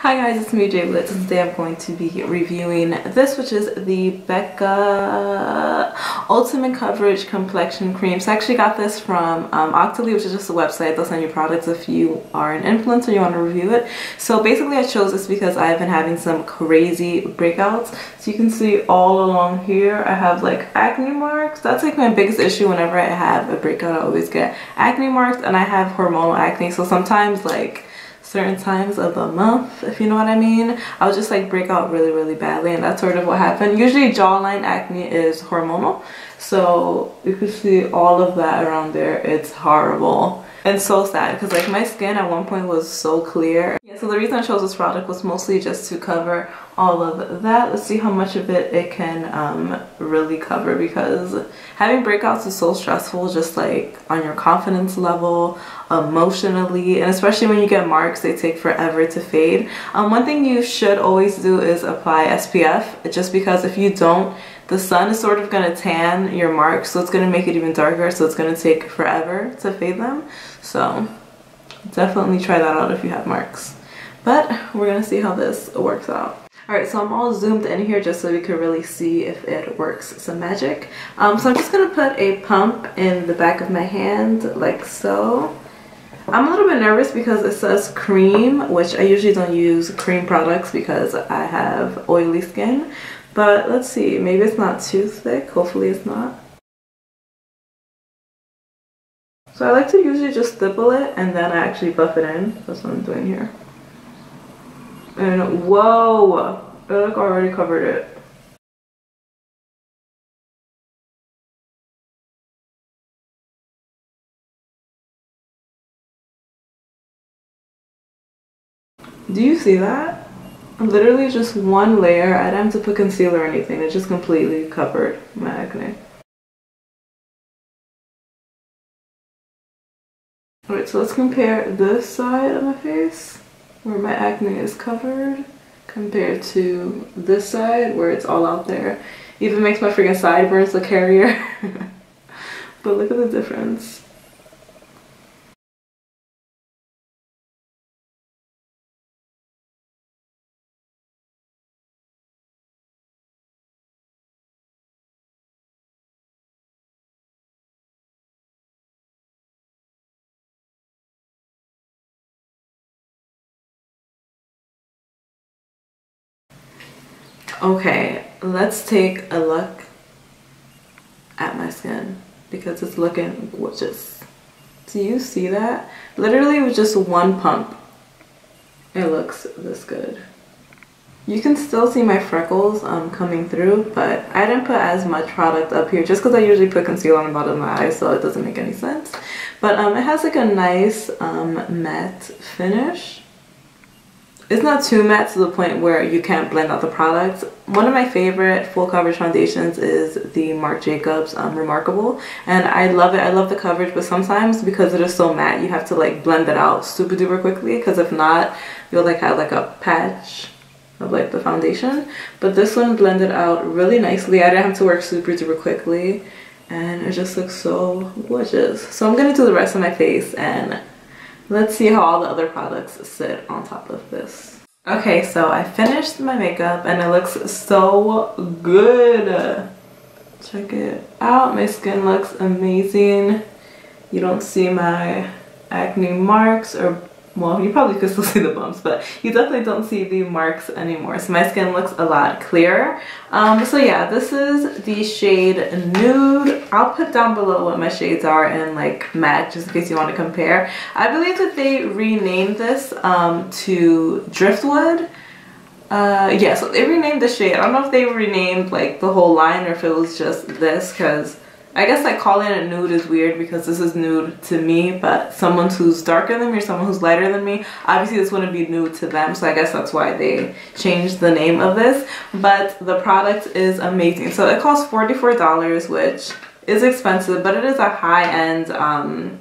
Hi guys, it's me Jay Blitz, and today I'm going to be reviewing this, which is the Becca Ultimate Coverage Complexion Cream. So I actually got this from Octoly, which is just a website. They'll send you products if you are an influencer, you want to review it. So basically I chose this because I've been having some crazy breakouts. So you can see all along here I have like acne marks. That's like my biggest issue. Whenever I have a breakout, I always get acne marks, and I have hormonal acne. So sometimes like certain times of the month, if you know what I mean, I'll just like break out really badly, and that's sort of what happened. Usually jawline acne is hormonal, so you can see all of that around there. It's horrible and so sad because like my skin at one point was so clear. Yeah, so the reason I chose this product was mostly just to cover all of that. Let's see how much of it can really cover, because having breakouts is so stressful, just like on your confidence level, emotionally, and especially when you get marks, they take forever to fade. One thing you should always do is apply SPF, just because if you don't, the sun is sort of going to tan your marks, so it's going to make it even darker, so it's going to take forever to fade them. So definitely try that out if you have marks. But we're going to see how this works out. Alright, so I'm all zoomed in here just so we can really see if it works some magic. So I'm just going to put a pump in the back of my hand like so. I'm a little bit nervous because it says cream, which I usually don't use cream products because I have oily skin. But let's see, maybe it's not too thick. Hopefully it's not. So I like to usually just stipple it and then I actually buff it in. That's what I'm doing here. And whoa, it like already covered it. Do you see that? Literally just one layer. I didn't have to put concealer or anything. It just completely covered my acne. Alright, so let's compare this side of my face where my acne is covered compared to this side where it's all out there. Even makes my freaking sideburns look hairier. But look at the difference. Okay, let's take a look at my skin because it's looking gorgeous. Do you see that? Literally with just one pump, it looks this good. You can still see my freckles coming through, but I didn't put as much product up here just because I usually put concealer on the bottom of my eyes, so it doesn't make any sense. But it has like a nice matte finish. It's not too matte to the point where you can't blend out the products. One of my favorite full coverage foundations is the Marc Jacobs Remarkable, and I love it. I love the coverage, but sometimes because it is so matte, you have to like blend it out super duper quickly, because if not, you'll like have like a patch of like the foundation. But this one blended out really nicely. I didn't have to work super duper quickly, and it just looks so gorgeous. So I'm gonna do the rest of my face and let's see how all the other products sit on top of this. Okay, so I finished my makeup and it looks so good. Check it out. My skin looks amazing. You don't see my acne marks, or well, you probably could still see the bumps, but you definitely don't see the marks anymore. So my skin looks a lot clearer. So yeah, this is the shade Nude. I'll put down below what my shades are in like matte, just in case you want to compare. I believe that they renamed this to Driftwood. Yeah, so they renamed the shade. I don't know if they renamed like the whole line or if it was just this, because I guess like calling it nude is weird because this is nude to me, but someone who's darker than me or someone who's lighter than me, obviously this wouldn't be nude to them, so I guess that's why they changed the name of this. But the product is amazing. So it costs $44, which is expensive, but it is a high-end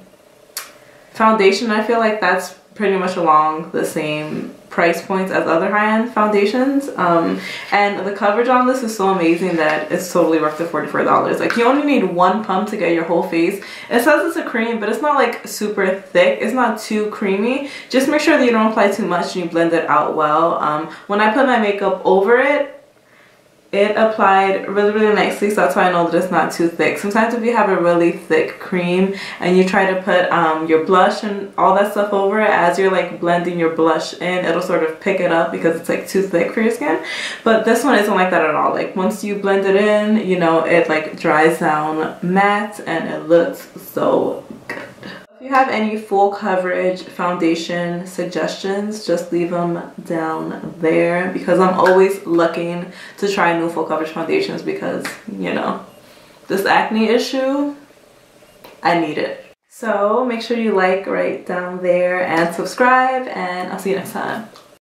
foundation. I feel like that's pretty much along the same price points as other high-end foundations, and the coverage on this is so amazing that it's totally worth the $44. Like, you only need one pump to get your whole face. It says it's a cream, but it's not like super thick. It's not too creamy. Just make sure that you don't apply too much and you blend it out well. When I put my makeup over it, it applied really nicely, so that's why I know that it's not too thick. Sometimes if you have a really thick cream and you try to put your blush and all that stuff over it, as you're like blending your blush in, it'll sort of pick it up because it's like too thick for your skin. But this one isn't like that at all. Like, once you blend it in, you know, it like dries down matte and it looks so good. If you have any full coverage foundation suggestions, just leave them down there, because I'm always looking to try new full coverage foundations because, you know, this acne issue, I need it. So make sure you like right down there and subscribe, and I'll see you next time.